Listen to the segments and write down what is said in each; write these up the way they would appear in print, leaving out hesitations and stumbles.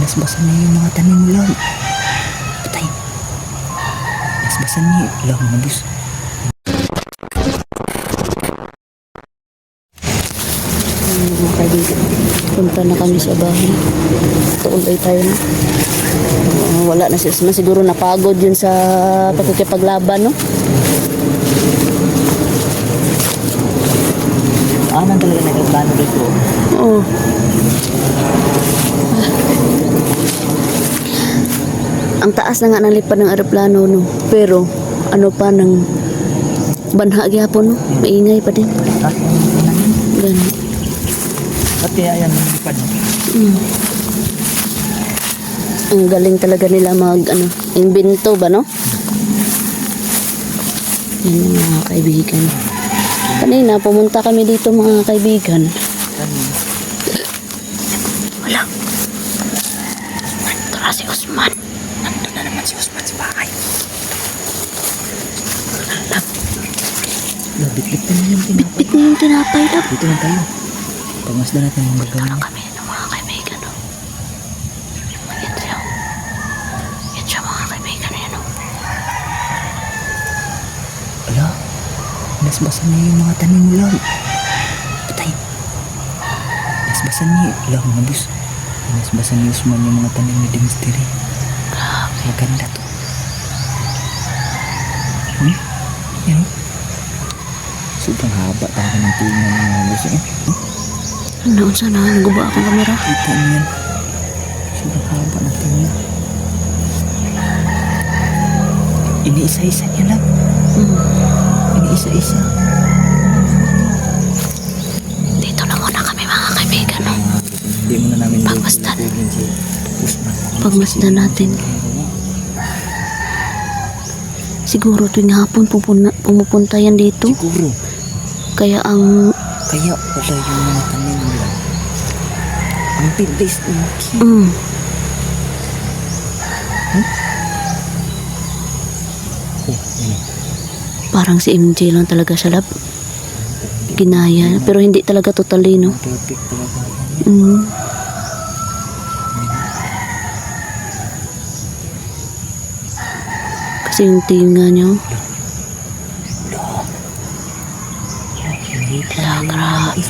Nasbasan niya yung mga tanim mo lang. Patay. Nasbasan niya lang, nabus. Mga kaibigan, punta na kami sa bahay. Tuulay tayo na. Wala na si Usman, siguro napagod yun sa pagkikipaglaban, no? Nang talaga nagplano dito. Oo. Ang taas na nga ng lipad ng aeroplano, no? Pero, ano pa ng banha gyapon, no? Maingay pa din. Ganun. At kaya yan ang lipad. Ang galing talaga nila invento ba, no? Yan yung mga kaibigan. Kanina, pumunta kami dito mga kaibigan. Wala. Nandun si Usman. Nandun na naman si Usman sa bahay. Bit-bit na yung tinapay. Bit-bit na yung tinapay, lab. Dito lang tayo. Pagmasdan natin yung Dito gagawin lang niya. kami ng mga kaibigan, no? Yan siya. Yan siya mga kaibigan, yan, no? Ala, nasbasan niya yung mga tanim mo lang. Patay. Nasbasan niya lang, nabus. Nasbasan ni Usman yung mga tanim ni Demisteri. Maganda to. Yan. Sobrang haba talaga ng tingnan ng mga gusto. Noon sana, naguba akong kamera. Kita niyo yan. Sobrang haba ng tingnan. Iniisa-isa niya lang. Iniisa-isa. Dito na muna kami mga kaibigan, no? Hindi mo na namin Pagmasdan. si Usman. Pagmasdan natin. Siguro tuwing hapon pumupunta yan dito. Siguro. Kaya Kaya wala yung mga tanim mo lang. Ang bilis ng Oh, yun. parang si MJ lang talaga siya, lab. Ginaya. Pero hindi talaga totally, no? Perfect talaga. Kasi yung tinga niyo. Grabe.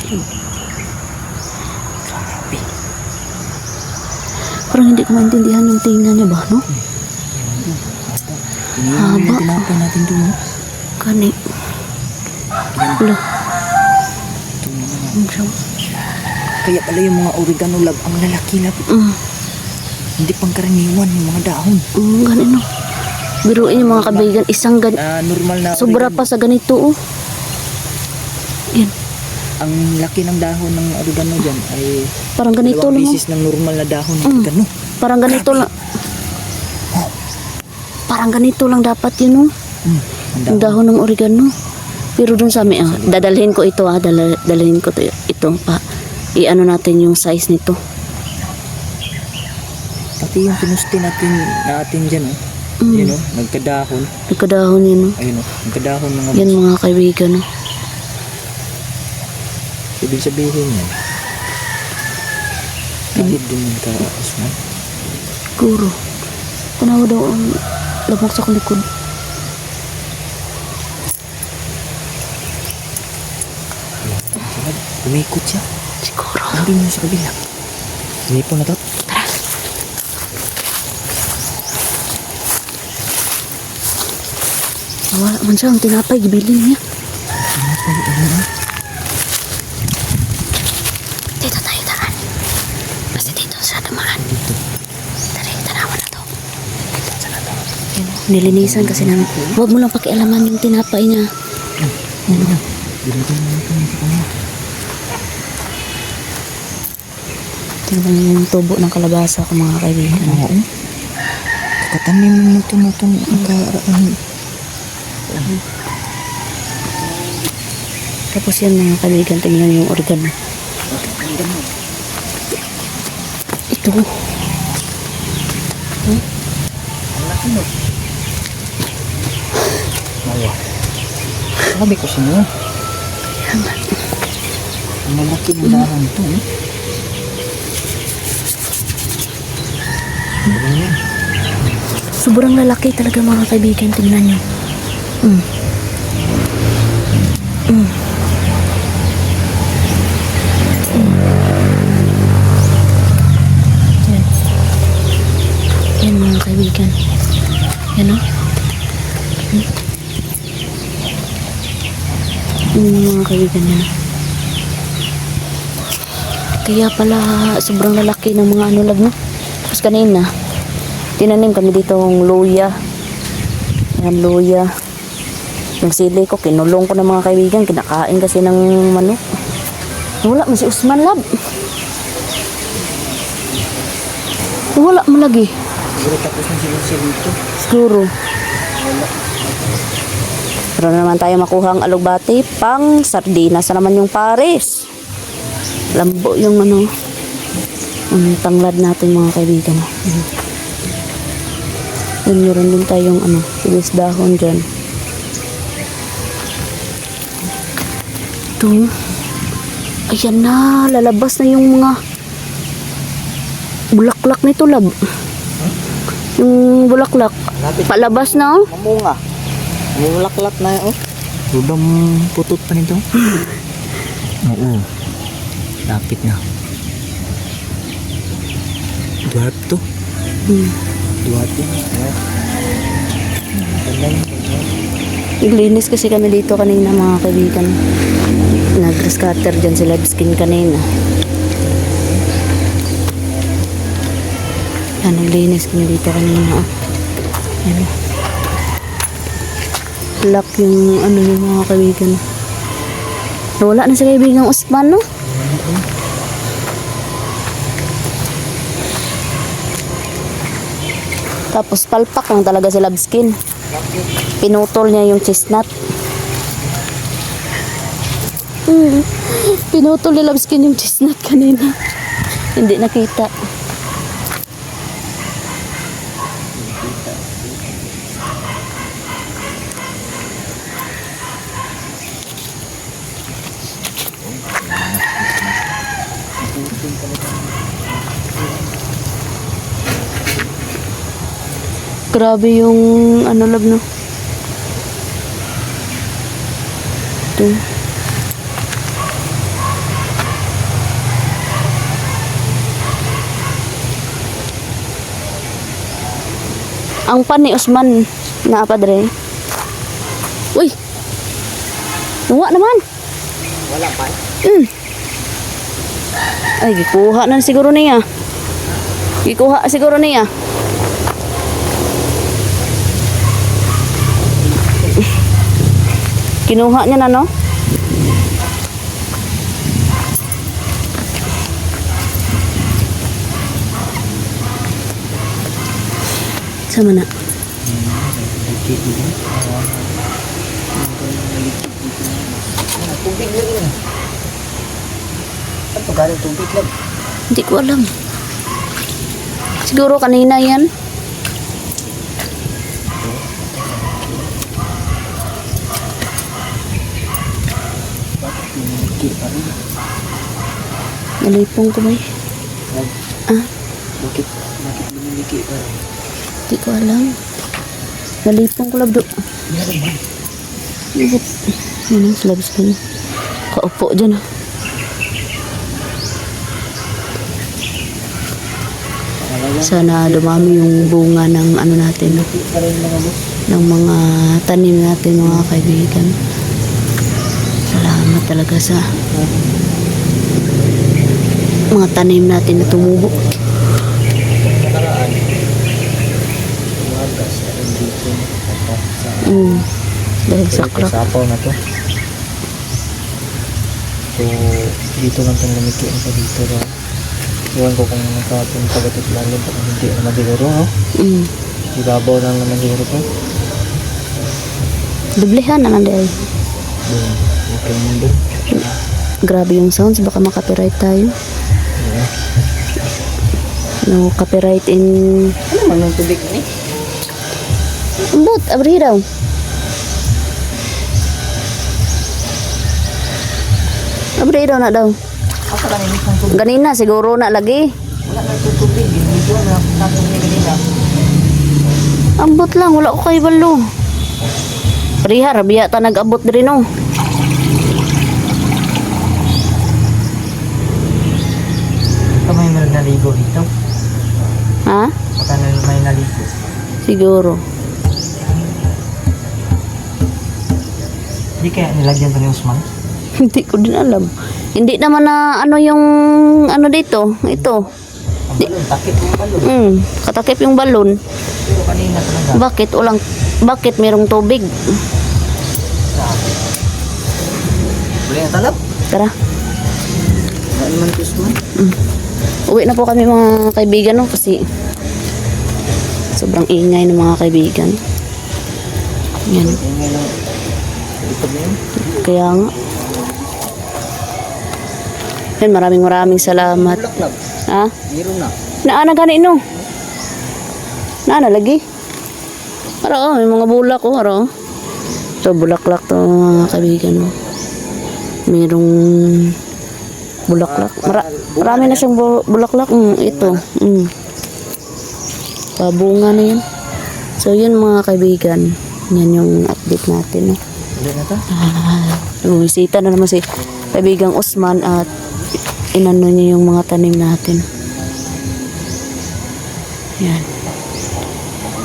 Parang hindi ko maintindihan yung tinga niya ba, no? Iniwan yung tinapay natin doon, no? Kani. Wala. Kaya pala yung mga oregano lab, ang lalaki lab. Hindi pangkaraniwan yung mga dahon. Ganun, no? Biruin yung mga kaibigan, isang Normal na sobra oregano. pa sa ganito, oh. Yan. Ang laki ng dahon ng oregano dyan ay Parang ganito dalawang lang, oh. bisis ng normal na dahon ng oregano. Parang ganito lang. Parang ganito lang dapat yun, oh. Ang Ang dahon ng oregano. Pero dun sa amin, dadalhin ko ito, dadalhin ko ito pa. I-ano natin yung size nito. Pati yung pinusti natin dyan, oh. Yun, oh, nagkadahon. Nagkadahon yun, oh. Ayun, oh, nagkadahon mga Yan mga kaibigan, oh. ibig sabihin yan. Kahit din ka, Usman. Siguro. Tanawa daw ang lamok sa likod. Umikot siya. Siguro. Sabi niya sa kabila. Umipon na to. Tara. Wala man siya ang tinapay, gibilin niya. Dito tayo, tara. Kasi dito sa damaan. Dito. Tara, tanawa na to. Nilinisan kasi namin. Huwag mo lang pakialaman yung tinapay niya. Dito na ito sa kanya. Tingnan niyo yung tubo ng kalabasa ko mga kaibigan. Oo. Katanim mo ito na itong Tapos yan mga kaibigan, tingnan niyo yung organo. Ito. Ang laki mo. Mawa. Sabi ko sa inyo. Ang malaki ng dahon ito, eh. Sobrang lalaki talaga mga kaibigan. Tingnan nyo. Yan. Yan mga kaibigan. Yan o. Yan mga kaibigan yan. Kaya pala sobrang lalaki ng mga ano lab no. Tapos kanina tinanim kami dito ng luya. Yan luya. Yung sili ko kinulong ko ng mga kaibigan, kinakain kasi ng manok. Wala man si Usman lab. Wala man lagi. Siguro tapos na siya dito. Siguro. Pero naman tayo makuha ang alugbati pang sardinas na naman yung pares. Lambo yung ano, ang tanglad natin mga kaibigan. Yun, meron din tayong ano, silis dahon dyan. Ito. Ayan na, lalabas na yung mga bulaklak nito lab. Yung bulaklak. Palabas na oh. Mamunga. Mulaklak na oh. Rudang putot pa nito. Oo. Lapit na. Dwarf to. Dwarf to. Naglinis kasi kami dito kanina mga kaibigan. Nag-grass cutter dyan sila skin kanina. Yan, naglinis kami dito kanina. Yan. Lock yung ano yung mga kaibigan. Wala na si kaibigang Usman, no? Tapos palpak lang talaga si Labskin. Pinutol niya yung chestnut. Pinutol ni Labskin yung chestnut kanina. Hindi nakita. Grabe yung ano lab no. Ito. Ang pan ni Usman na apa dre? Uy. Nuwa naman. Wala pa. Ay, gikuha na siguro niya. Gikuha siguro niya. Kinuha niya na, no? Sama na. Tubig lang yun. Ano galing tubig lang? Hindi ko alam. Siguro kanina yan. Nalipong ko ba eh? Ah? Bakit lumiliki pa? Hindi ko alam. Nalipong ko labdo. Meron ba? Ibot. Yun ang slabs ko na. Kaupo dyan ah. Sana dumami yung bunga ng ano natin. Ng mga tanim natin mga kaibigan. Salamat talaga sa mga tanim natin na tumubo. Dahil sa crack. Sapaw na to. So, dito lang itong lumikiin sa dito. No? Iwan ko kung nakapunta ba ito lalim pag hindi naman siguro. No? Ibabaw lang naman siguro to. Dublehan na nanday. Okay mundo. Grabe yung sounds, baka makapiright tayo. No copyright in... Ano man yung tubig ni? But, abri daw. Abri daw na daw. Ako lang yung tubig. Ganina, siguro na lagi. Wala na tutubig. Hindi na tapos nila nila. Ambot lang, wala ko kay balo. Priha, rabiya ta nag-abot din no. Baka may naligo dito. Ha? Baka may naligo. Siguro. Hindi kaya nilagyan pa ni Usman? Hindi ko din alam. Hindi naman na ano yung ano dito. Ito. Ang balon, takip yung balon. Katakip yung balon. Pero kanina talaga. Bakit merong tubig? Boleh na talap? Tara. Wala naman si Usman. Uwi na po kami mga kaibigan no kasi sobrang ingay ng mga kaibigan. Yan. Yung ngayon, likod na yun. Kaya nga. Yan, maraming salamat. Bulaklak. Ha? Meron na. Naana gani no? Naana lagi? Aro, may mga bulak oh, aro. Ito, bulaklak to mga kaibigan mo. Merong bulaklak. Marami na siyang bulaklak. Ito. Pabunga na yan. So, yun mga kaibigan. Yan yung update natin. No? Ulit na ta? Bumisita na naman si kaibigang Usman at inano niya yung mga tanim natin. Yan.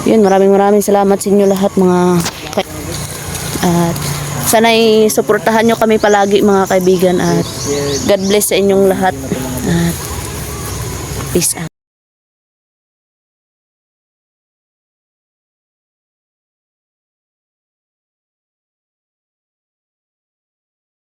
Yun, maraming salamat sa inyo lahat mga at sana'y suportahan nyo kami palagi mga kaibigan at God bless sa inyong lahat at peace out.